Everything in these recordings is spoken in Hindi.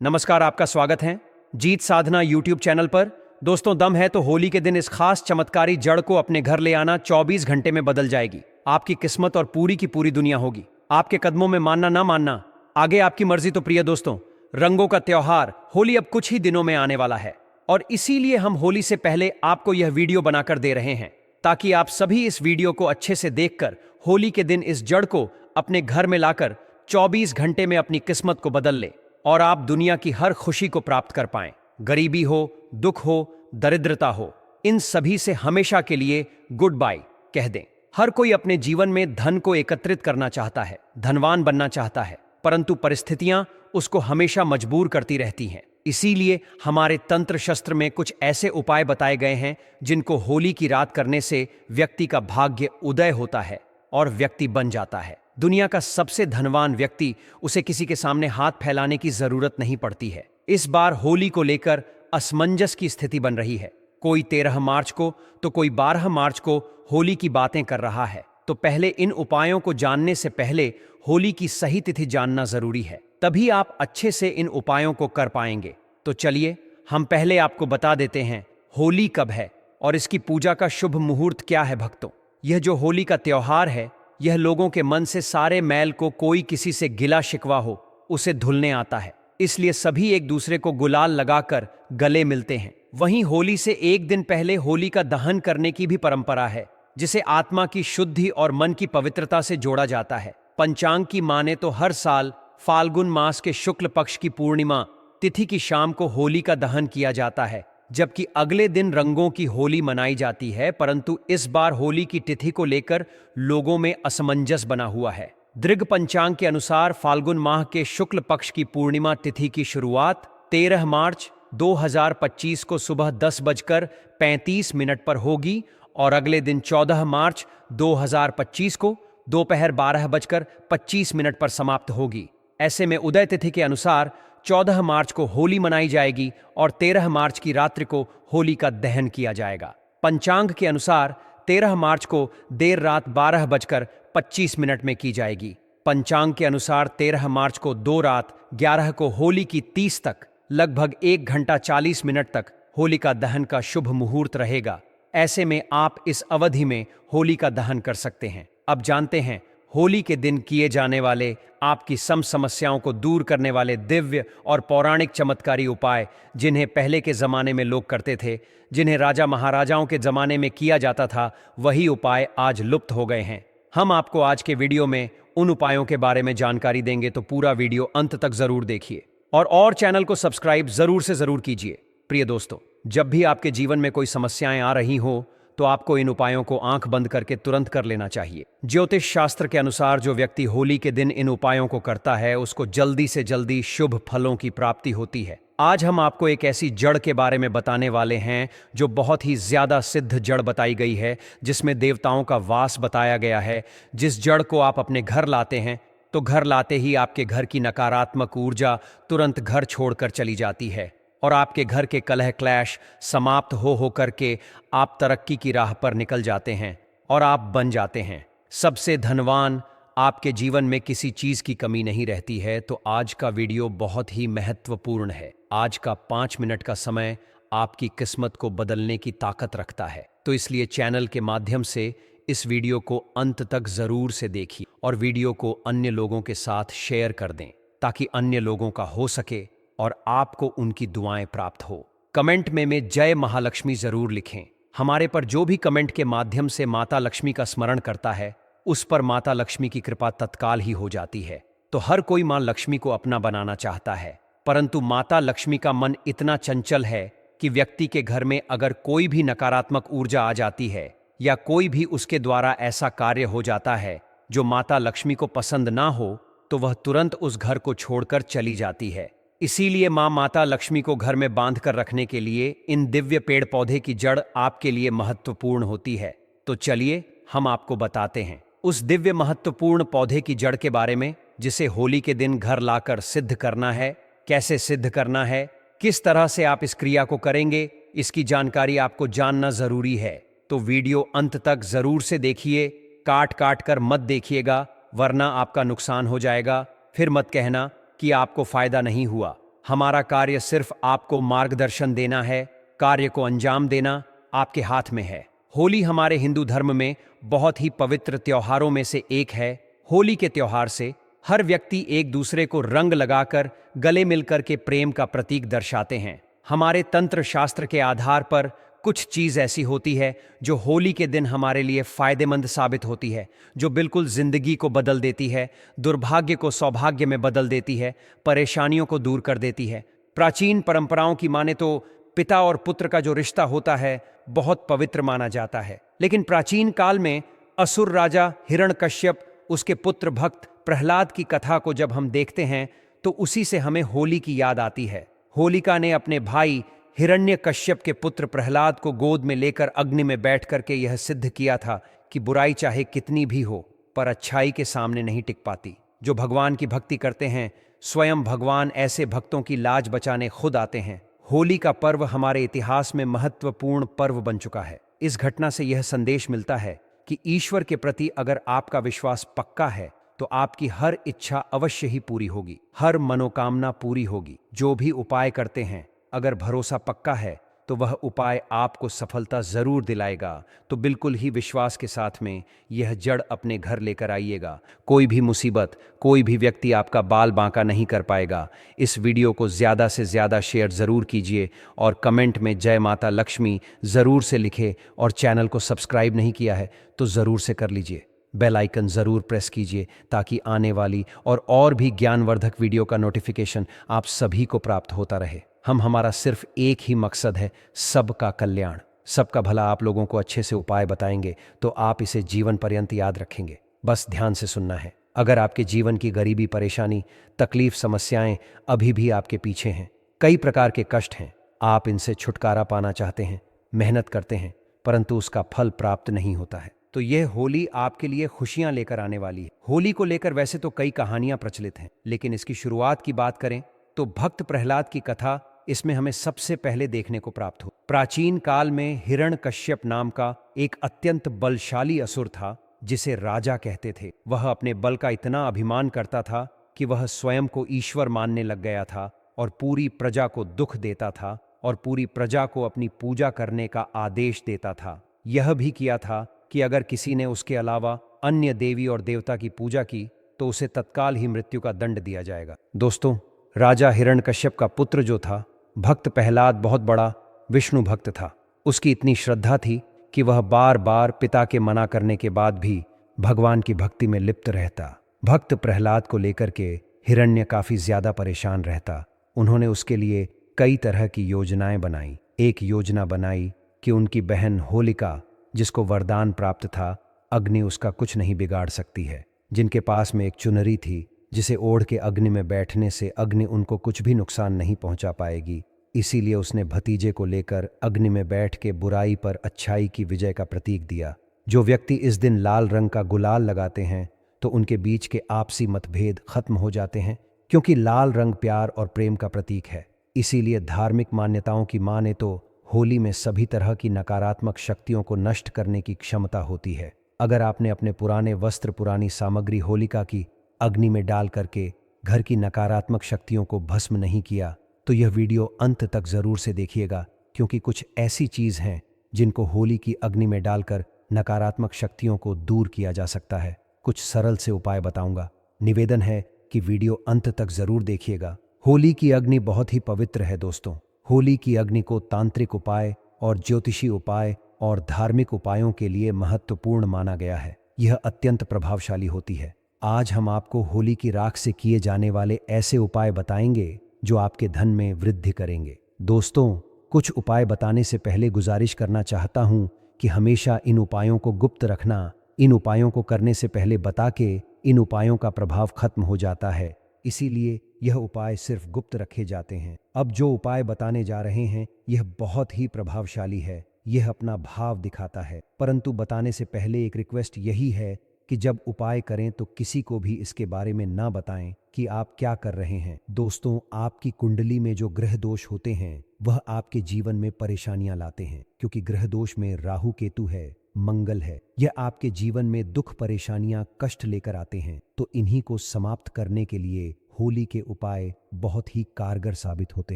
नमस्कार, आपका स्वागत है जीत साधना यूट्यूब चैनल पर। दोस्तों, दम है तो होली के दिन इस खास चमत्कारी जड़ को अपने घर ले आना। 24 घंटे में बदल जाएगी आपकी किस्मत और पूरी की पूरी दुनिया होगी आपके कदमों में। मानना ना मानना आगे आपकी मर्जी। तो प्रिय दोस्तों, रंगों का त्योहार होली अब कुछ ही दिनों में आने वाला है और इसीलिए हम होली से पहले आपको यह वीडियो बनाकर दे रहे हैं ताकि आप सभी इस वीडियो को अच्छे से देखकर होली के दिन इस जड़ को अपने घर में लाकर 24 घंटे में अपनी किस्मत को बदल ले और आप दुनिया की हर खुशी को प्राप्त कर पाएं। गरीबी हो, दुख हो, दरिद्रता हो, इन सभी से हमेशा के लिए गुड बाय कह दें। हर कोई अपने जीवन में धन को एकत्रित करना चाहता है, धनवान बनना चाहता है, परंतु परिस्थितियां उसको हमेशा मजबूर करती रहती हैं। इसीलिए हमारे तंत्र शस्त्र में कुछ ऐसे उपाय बताए गए हैं जिनको होली की रात करने से व्यक्ति का भाग्य उदय होता है और व्यक्ति बन जाता है दुनिया का सबसे धनवान व्यक्ति। उसे किसी के सामने हाथ फैलाने की जरूरत नहीं पड़ती है। इस बार होली को लेकर असमंजस की स्थिति बन रही है। कोई 13 मार्च को तो कोई 12 मार्च को होली की बातें कर रहा है। तो पहले इन उपायों को जानने से पहले होली की सही तिथि जानना जरूरी है, तभी आप अच्छे से इन उपायों को कर पाएंगे। तो चलिए हम पहले आपको बता देते हैं होली कब है और इसकी पूजा का शुभ मुहूर्त क्या है। भक्तों, यह जो होली का त्योहार है, यह लोगों के मन से सारे मैल को, कोई किसी से गिला शिकवा हो, उसे धुलने आता है। इसलिए सभी एक दूसरे को गुलाल लगाकर गले मिलते हैं। वहीं होली से एक दिन पहले होली का दहन करने की भी परंपरा है, जिसे आत्मा की शुद्धि और मन की पवित्रता से जोड़ा जाता है। पंचांग की माने तो हर साल फाल्गुन मास के शुक्ल पक्ष की पूर्णिमा तिथि की शाम को होली का दहन किया जाता है, जबकि अगले दिन रंगों की होली मनाई जाती है। परंतु इस बार होली की तिथि को लेकर लोगों में असमंजस बना हुआ है। दृग पंचांग के अनुसार फाल्गुन माह के शुक्ल पक्ष की पूर्णिमा तिथि की शुरुआत 13 मार्च 2025 को सुबह 10:35 पर होगी और अगले दिन 14 मार्च 2025 को दोपहर 12:25 पर समाप्त होगी। ऐसे में उदय तिथि के अनुसार 14 मार्च को होली मनाई जाएगी और 13 मार्च की रात्रि को होली का दहन किया जाएगा। पंचांग के अनुसार 13 मार्च को देर रात 12:25 में की जाएगी। पंचांग के अनुसार 13 मार्च को 2 रात 11 को होली की 30 तक लगभग 1 घंटा 40 मिनट तक होली का दहन का शुभ मुहूर्त रहेगा। ऐसे में आप इस अवधि में होली का दहन कर सकते हैं। अब जानते हैं होली के दिन किए जाने वाले आपकी समस्याओं को दूर करने वाले दिव्य और पौराणिक चमत्कारी उपाय, जिन्हें पहले के जमाने में लोग करते थे, जिन्हें राजा महाराजाओं के जमाने में किया जाता था। वही उपाय आज लुप्त हो गए हैं। हम आपको आज के वीडियो में उन उपायों के बारे में जानकारी देंगे, तो पूरा वीडियो अंत तक जरूर देखिए और चैनल को सब्सक्राइब जरूर से जरूर कीजिए। प्रिय दोस्तों, जब भी आपके जीवन में कोई समस्याएं आ रही हो तो आपको इन उपायों को आंख बंद करके तुरंत कर लेना चाहिए। ज्योतिष शास्त्र के अनुसार जो व्यक्ति होली के दिन इन उपायों को करता है, उसको जल्दी से जल्दी शुभ फलों की प्राप्ति होती है। आज हम आपको एक ऐसी जड़ के बारे में बताने वाले हैं जो बहुत ही ज्यादा सिद्ध जड़ बताई गई है, जिसमें देवताओं का वास बताया गया है। जिस जड़ को आप अपने घर लाते हैं तो घर लाते ही आपके घर की नकारात्मक ऊर्जा तुरंत घर छोड़कर चली जाती है और आपके घर के कलह क्लैश समाप्त हो करके आप तरक्की की राह पर निकल जाते हैं और आप बन जाते हैं सबसे धनवान। आपके जीवन में किसी चीज की कमी नहीं रहती है। तो आज का वीडियो बहुत ही महत्वपूर्ण है। आज का 5 मिनट का समय आपकी किस्मत को बदलने की ताकत रखता है। तो इसलिए चैनल के माध्यम से इस वीडियो को अंत तक जरूर से देखिए और वीडियो को अन्य लोगों के साथ शेयर कर दें, ताकि अन्य लोगों का हो सके और आपको उनकी दुआएं प्राप्त हो। कमेंट में जय महालक्ष्मी जरूर लिखें। हमारे पर जो भी कमेंट के माध्यम से माता लक्ष्मी का स्मरण करता है, उस पर माता लक्ष्मी की कृपा तत्काल ही हो जाती है। तो हर कोई मां लक्ष्मी को अपना बनाना चाहता है, परंतु माता लक्ष्मी का मन इतना चंचल है कि व्यक्ति के घर में अगर कोई भी नकारात्मक ऊर्जा आ जाती है या कोई भी उसके द्वारा ऐसा कार्य हो जाता है जो माता लक्ष्मी को पसंद ना हो, तो वह तुरंत उस घर को छोड़कर चली जाती है। इसीलिए माता लक्ष्मी को घर में बांध कर रखने के लिए इन दिव्य पेड़ पौधे की जड़ आपके लिए महत्वपूर्ण होती है। तो चलिए हम आपको बताते हैं उस दिव्य महत्वपूर्ण पौधे की जड़ के बारे में, जिसे होली के दिन घर लाकर सिद्ध करना है। कैसे सिद्ध करना है, किस तरह से आप इस क्रिया को करेंगे, इसकी जानकारी आपको जानना जरूरी है। तो वीडियो अंत तक जरूर से देखिए, काट काट कर मत देखिएगा, वरना आपका नुकसान हो जाएगा। फिर मत कहना कि आपको फायदा नहीं हुआ। हमारा कार्य सिर्फ आपको मार्गदर्शन देना है, कार्य को अंजाम देना आपके हाथ में है। होली हमारे हिंदू धर्म में बहुत ही पवित्र त्योहारों में से एक है। होली के त्योहार से हर व्यक्ति एक दूसरे को रंग लगाकर गले मिलकर के प्रेम का प्रतीक दर्शाते हैं। हमारे तंत्र शास्त्र के आधार पर कुछ चीज ऐसी होती है जो होली के दिन हमारे लिए फायदेमंद साबित होती है, जो बिल्कुल जिंदगी को बदल देती है, दुर्भाग्य को सौभाग्य में बदल देती है, परेशानियों को दूर कर देती है। प्राचीन परंपराओं की माने तो पिता और पुत्र का जो रिश्ता होता है बहुत पवित्र माना जाता है, लेकिन प्राचीन काल में असुर राजा हिरण्यकश्यप, उसके पुत्र भक्त प्रहलाद की कथा को जब हम देखते हैं तो उसी से हमें होली की याद आती है। होलिका ने अपने भाई हिरण्यकश्यप के पुत्र प्रहलाद को गोद में लेकर अग्नि में बैठ करके यह सिद्ध किया था कि बुराई चाहे कितनी भी हो पर अच्छाई के सामने नहीं टिक पाती। जो भगवान की भक्ति करते हैं, स्वयं भगवान ऐसे भक्तों की लाज बचाने खुद आते हैं। होली का पर्व हमारे इतिहास में महत्वपूर्ण पर्व बन चुका है। इस घटना से यह संदेश मिलता है कि ईश्वर के प्रति अगर आपका विश्वास पक्का है तो आपकी हर इच्छा अवश्य ही पूरी होगी, हर मनोकामना पूरी होगी। जो भी उपाय करते हैं, अगर भरोसा पक्का है तो वह उपाय आपको सफलता जरूर दिलाएगा। तो बिल्कुल ही विश्वास के साथ में यह जड़ अपने घर लेकर आइएगा। कोई भी मुसीबत, कोई भी व्यक्ति आपका बाल बांका नहीं कर पाएगा। इस वीडियो को ज़्यादा से ज़्यादा शेयर ज़रूर कीजिए और कमेंट में जय माता लक्ष्मी ज़रूर से लिखे, और चैनल को सब्सक्राइब नहीं किया है तो ज़रूर से कर लीजिए। बेल आइकन ज़रूर प्रेस कीजिए ताकि आने वाली और भी ज्ञानवर्धक वीडियो का नोटिफिकेशन आप सभी को प्राप्त होता रहे। हमारा सिर्फ एक ही मकसद है, सबका कल्याण, सबका भला। आप लोगों को अच्छे से उपाय बताएंगे तो आप इसे जीवन पर्यंत याद रखेंगे। बस ध्यान से सुनना है। अगर आपके जीवन की गरीबी, परेशानी, तकलीफ, समस्याएं अभी भी आपके पीछे हैं, कई प्रकार के कष्ट हैं, आप इनसे छुटकारा पाना चाहते हैं, मेहनत करते हैं परंतु उसका फल प्राप्त नहीं होता है, तो यह होली आपके लिए खुशियां लेकर आने वाली है। होली को लेकर वैसे तो कई कहानियां प्रचलित हैं, लेकिन इसकी शुरुआत की बात करें तो भक्त प्रहलाद की कथा इसमें हमें सबसे पहले देखने को प्राप्त हो। प्राचीन काल में हिरण्यकश्यप नाम का एक अत्यंत बलशाली असुर था जिसे राजा कहते थे। वह अपने बल का इतना अभिमान करता था कि वह स्वयं को ईश्वर मानने लग गया था और पूरी प्रजा को दुख देता था और पूरी प्रजा को अपनी पूजा करने का आदेश देता था। यह भी किया था कि अगर किसी ने उसके अलावा अन्य देवी और देवता की पूजा की तो उसे तत्काल ही मृत्यु का दंड दिया जाएगा। दोस्तों, राजा हिरण्यकश्यप का पुत्र जो था भक्त प्रहलाद बहुत बड़ा विष्णु भक्त था। उसकी इतनी श्रद्धा थी कि वह बार बार पिता के मना करने के बाद भी भगवान की भक्ति में लिप्त रहता। भक्त प्रहलाद को लेकर के हिरण्य काफी ज्यादा परेशान रहता। उन्होंने उसके लिए कई तरह की योजनाएं बनाई। एक योजना बनाई कि उनकी बहन होलिका, जिसको वरदान प्राप्त था अग्नि उसका कुछ नहीं बिगाड़ सकती है, जिनके पास में एक चुनरी थी जिसे ओढ़ के अग्नि में बैठने से अग्नि उनको कुछ भी नुकसान नहीं पहुंचा पाएगी। इसीलिए उसने भतीजे को लेकर अग्नि में बैठ के बुराई पर अच्छाई की विजय का प्रतीक दिया। जो व्यक्ति इस दिन लाल रंग का गुलाल लगाते हैं तो उनके बीच के आपसी मतभेद खत्म हो जाते हैं, क्योंकि लाल रंग प्यार और प्रेम का प्रतीक है। इसीलिए धार्मिक मान्यताओं की माने तो होली में सभी तरह की नकारात्मक शक्तियों को नष्ट करने की क्षमता होती है। अगर आपने अपने पुराने वस्त्र, पुरानी सामग्री होलिका की अग्नि में डाल करके घर की नकारात्मक शक्तियों को भस्म नहीं किया तो यह वीडियो अंत तक जरूर से देखिएगा, क्योंकि कुछ ऐसी चीज हैं जिनको होली की अग्नि में डालकर नकारात्मक शक्तियों को दूर किया जा सकता है। कुछ सरल से उपाय बताऊंगा। निवेदन है कि वीडियो अंत तक जरूर देखिएगा। होली की अग्नि बहुत ही पवित्र है दोस्तों। होली की अग्नि को तांत्रिक उपाय और ज्योतिषी उपाय और धार्मिक उपायों के लिए महत्वपूर्ण माना गया है। यह अत्यंत प्रभावशाली होती है। आज हम आपको होली की राख से किए जाने वाले ऐसे उपाय बताएंगे जो आपके धन में वृद्धि करेंगे। दोस्तों, कुछ उपाय बताने से पहले गुजारिश करना चाहता हूं कि हमेशा इन उपायों को गुप्त रखना। इन उपायों को करने से पहले बता के इन उपायों का प्रभाव खत्म हो जाता है, इसीलिए यह उपाय सिर्फ गुप्त रखे जाते हैं। अब जो उपाय बताने जा रहे हैं यह बहुत ही प्रभावशाली है। यह अपना भाव दिखाता है, परंतु बताने से पहले एक रिक्वेस्ट यही है कि जब उपाय करें तो किसी को भी इसके बारे में ना बताएं कि आप क्या कर रहे हैं। दोस्तों, आपकी कुंडली में जो ग्रह दोष होते हैं वह आपके जीवन में परेशानियां लाते हैं, क्योंकि ग्रह दोष में राहु केतु है, मंगल है। यह आपके जीवन में दुख, परेशानियां, कष्ट लेकर आते हैं। तो इन्हीं को समाप्त करने के लिए होली के उपाय बहुत ही कारगर साबित होते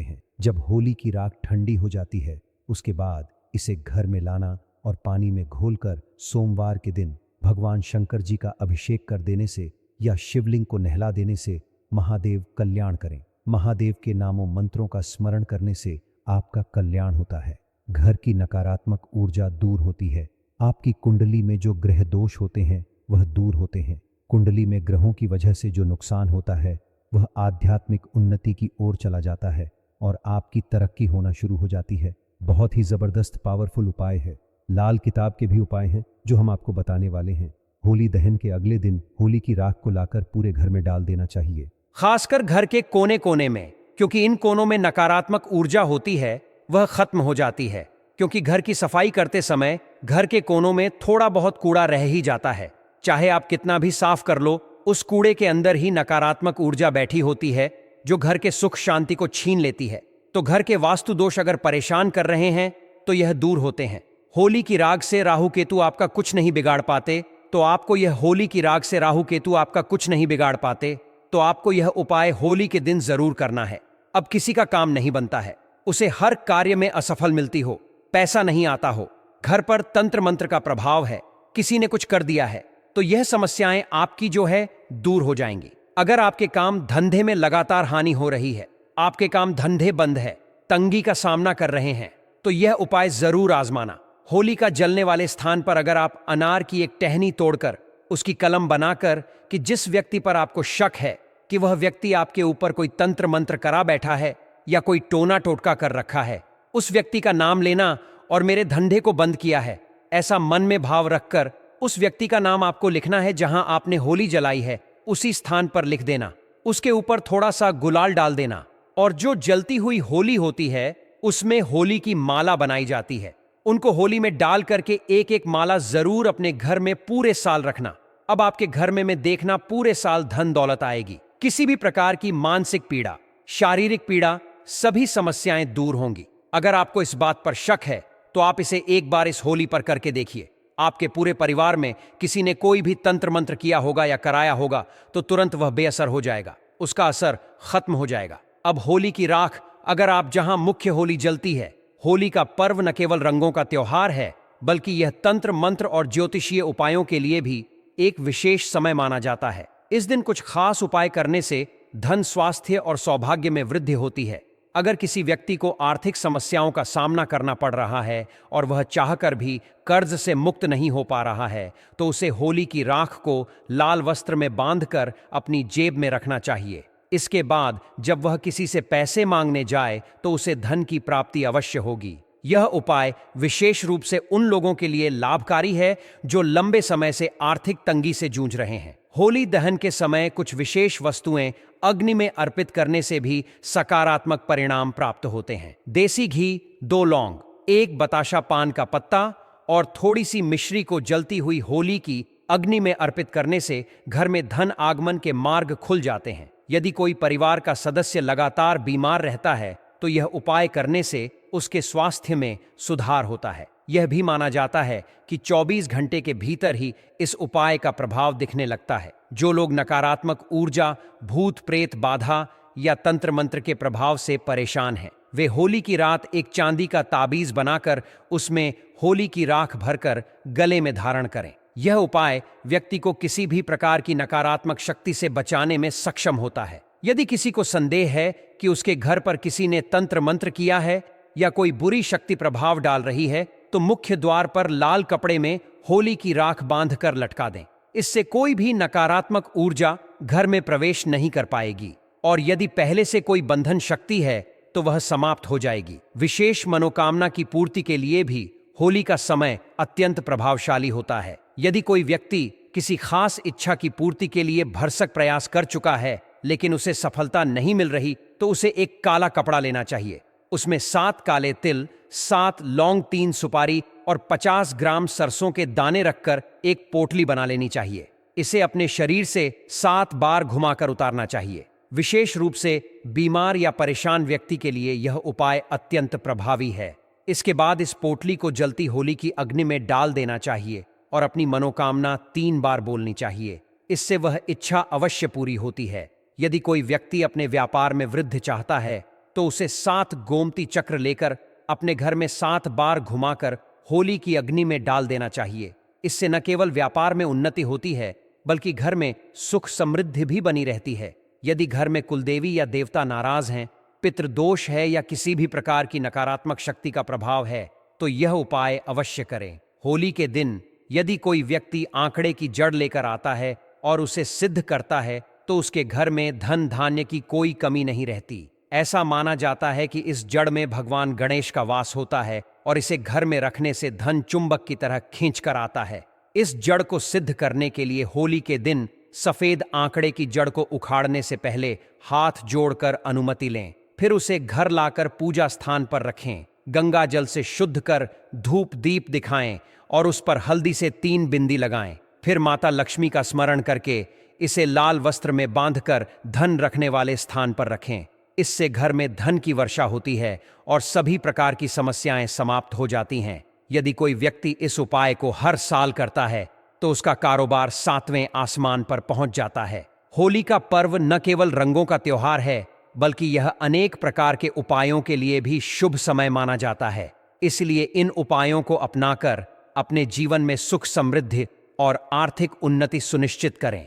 हैं। जब होली की राख ठंडी हो जाती है, उसके बाद इसे घर में लाना और पानी में घोलकर सोमवार के दिन भगवान शंकर जी का अभिषेक कर देने से या शिवलिंग को नहला देने से महादेव कल्याण करें। महादेव के नामों मंत्रों का स्मरण करने से आपका कल्याण होता है। घर की नकारात्मक ऊर्जा दूर होती है। आपकी कुंडली में जो ग्रह दोष होते हैं वह दूर होते हैं। कुंडली में ग्रहों की वजह से जो नुकसान होता है वह आध्यात्मिक उन्नति की ओर चला जाता है और आपकी तरक्की होना शुरू हो जाती है। बहुत ही जबरदस्त पावरफुल उपाय है। लाल किताब के भी उपाय हैं जो हम आपको बताने वाले हैं। होली दहन के अगले दिन होली की राख को लाकर पूरे घर में डाल देना चाहिए, खासकर घर के कोने कोने में, क्योंकि इन कोनों में नकारात्मक ऊर्जा होती है वह खत्म हो जाती है। क्योंकि घर की सफाई करते समय घर के कोनों में थोड़ा बहुत कूड़ा रह ही जाता है। चाहे आप कितना भी साफ कर लो, उस कूड़े के अंदर ही नकारात्मक ऊर्जा बैठी होती है जो घर के सुख शांति को छीन लेती है। तो घर के वास्तु दोष अगर परेशान कर रहे हैं तो यह दूर होते हैं। होली की राख से राहु केतु आपका कुछ नहीं बिगाड़ पाते, तो आपको यह होली की राख से राहु केतु आपका कुछ नहीं बिगाड़ पाते, तो आपको यह उपाय होली के दिन जरूर करना है। अब किसी का काम नहीं बनता है, उसे हर कार्य में असफल मिलती हो, पैसा नहीं आता हो, घर पर तंत्र मंत्र का प्रभाव है, किसी ने कुछ कर दिया है, तो यह समस्याएं आपकी जो है दूर हो जाएंगी। अगर आपके काम धंधे में लगातार हानि हो रही है, आपके काम धंधे बंद है, तंगी का सामना कर रहे हैं, तो यह उपाय जरूर आजमाना। होली का जलने वाले स्थान पर अगर आप अनार की एक टहनी तोड़कर उसकी कलम बनाकर कि जिस व्यक्ति पर आपको शक है कि वह व्यक्ति आपके ऊपर कोई तंत्र मंत्र करा बैठा है या कोई टोना टोटका कर रखा है, उस व्यक्ति का नाम लेना और मेरे धंधे को बंद किया है, ऐसा मन में भाव रखकर उस व्यक्ति का नाम आपको लिखना है। जहां आपने होली जलाई है उसी स्थान पर लिख देना, उसके ऊपर थोड़ा सा गुलाल डाल देना, और जो जलती हुई होली होती है उसमें होली की माला बनाई जाती है, उनको होली में डाल करके एक एक माला जरूर अपने घर में पूरे साल रखना। अब आपके घर में मैं देखना पूरे साल धन दौलत आएगी। किसी भी प्रकार की मानसिक पीड़ा, शारीरिक पीड़ा, सभी समस्याएं दूर होंगी। अगर आपको इस बात पर शक है तो आप इसे एक बार इस होली पर करके देखिए। आपके पूरे परिवार में किसी ने कोई भी तंत्र मंत्र किया होगा या कराया होगा तो तुरंत वह बेअसर हो जाएगा, उसका असर खत्म हो जाएगा। अब होली की राख अगर आप जहां मुख्य होली जलती है, होली का पर्व न केवल रंगों का त्योहार है बल्कि यह तंत्र मंत्र और ज्योतिषीय उपायों के लिए भी एक विशेष समय माना जाता है। इस दिन कुछ खास उपाय करने से धन, स्वास्थ्य और सौभाग्य में वृद्धि होती है। अगर किसी व्यक्ति को आर्थिक समस्याओं का सामना करना पड़ रहा है और वह चाहकर भी कर्ज से मुक्त नहीं हो पा रहा है तो उसे होली की राख को लाल वस्त्र में बांधकर अपनी जेब में रखना चाहिए। इसके बाद जब वह किसी से पैसे मांगने जाए तो उसे धन की प्राप्ति अवश्य होगी। यह उपाय विशेष रूप से उन लोगों के लिए लाभकारी है जो लंबे समय से आर्थिक तंगी से जूझ रहे हैं। होली दहन के समय कुछ विशेष वस्तुएं अग्नि में अर्पित करने से भी सकारात्मक परिणाम प्राप्त होते हैं। देसी घी, 2 लौंग, 1 बताशा पान का पत्ता और थोड़ी सी मिश्री को जलती हुई होली की अग्नि में अर्पित करने से घर में धन आगमन के मार्ग खुल जाते हैं। यदि कोई परिवार का सदस्य लगातार बीमार रहता है तो यह उपाय करने से उसके स्वास्थ्य में सुधार होता है। यह भी माना जाता है कि 24 घंटे के भीतर ही इस उपाय का प्रभाव दिखने लगता है। जो लोग नकारात्मक ऊर्जा, भूत प्रेत बाधा या तंत्र मंत्र के प्रभाव से परेशान हैं, वे होली की रात एक चांदी का ताबीज बनाकर उसमें होली की राख भरकर गले में धारण करें। यह उपाय व्यक्ति को किसी भी प्रकार की नकारात्मक शक्ति से बचाने में सक्षम होता है। यदि किसी को संदेह है कि उसके घर पर किसी ने तंत्र मंत्र किया है या कोई बुरी शक्ति प्रभाव डाल रही है तो मुख्य द्वार पर लाल कपड़े में होली की राख बांधकर लटका दें। इससे कोई भी नकारात्मक ऊर्जा घर में प्रवेश नहीं कर पाएगी और यदि पहले से कोई बंधन शक्ति है तो वह समाप्त हो जाएगी। विशेष मनोकामना की पूर्ति के लिए भी होली का समय अत्यंत प्रभावशाली होता है। यदि कोई व्यक्ति किसी खास इच्छा की पूर्ति के लिए भरसक प्रयास कर चुका है लेकिन उसे सफलता नहीं मिल रही तो उसे एक काला कपड़ा लेना चाहिए, उसमें 7 काले तिल, 7 लौंग, 3 सुपारी और 50 ग्राम सरसों के दाने रखकर एक पोटली बना लेनी चाहिए। इसे अपने शरीर से 7 बार घुमाकर उतारना चाहिए। विशेष रूप से बीमार या परेशान व्यक्ति के लिए यह उपाय अत्यंत प्रभावी है। इसके बाद इस पोटली को जलती होली की अग्नि में डाल देना चाहिए और अपनी मनोकामना 3 बार बोलनी चाहिए। इससे वह इच्छा अवश्य पूरी होती है। यदि कोई व्यक्ति अपने व्यापार में वृद्धि चाहता है तो उसे 7 गोमती चक्र लेकर अपने घर में 7 बार घुमाकर होली की अग्नि में डाल देना चाहिए। इससे न केवल व्यापार में उन्नति होती है बल्कि घर में सुख समृद्धि भी बनी रहती है। यदि घर में कुलदेवी या देवता नाराज हैं, पितृदोष है या किसी भी प्रकार की नकारात्मक शक्ति का प्रभाव है तो यह उपाय अवश्य करें। होली के दिन यदि कोई व्यक्ति आंकड़े की जड़ लेकर आता है और उसे सिद्ध करता है तो उसके घर में धन धान्य की कोई कमी नहीं रहती। ऐसा माना जाता है कि इस जड़ में भगवान गणेश का वास होता है और इसे घर में रखने से धन चुंबक की तरह खींच कर आता है। इस जड़ को सिद्ध करने के लिए होली के दिन सफेद आंकड़े की जड़ को उखाड़ने से पहले हाथ जोड़कर अनुमति लें, फिर उसे घर लाकर पूजा स्थान पर रखें। गंगा जल से शुद्ध कर धूप दीप दिखाएं और उस पर हल्दी से 3 बिंदी लगाएं। फिर माता लक्ष्मी का स्मरण करके इसे लाल वस्त्र में बांधकर धन रखने वाले स्थान पर रखें। इससे घर में धन की वर्षा होती है और सभी प्रकार की समस्याएं समाप्त हो जाती हैं। यदि कोई व्यक्ति इस उपाय को हर साल करता है तो उसका कारोबार 7वें आसमान पर पहुंच जाता है। होली का पर्व न केवल रंगों का त्योहार है बल्कि यह अनेक प्रकार के उपायों के लिए भी शुभ समय माना जाता है। इसलिए इन उपायों को अपनाकर अपने जीवन में सुख समृद्धि और आर्थिक उन्नति सुनिश्चित करें।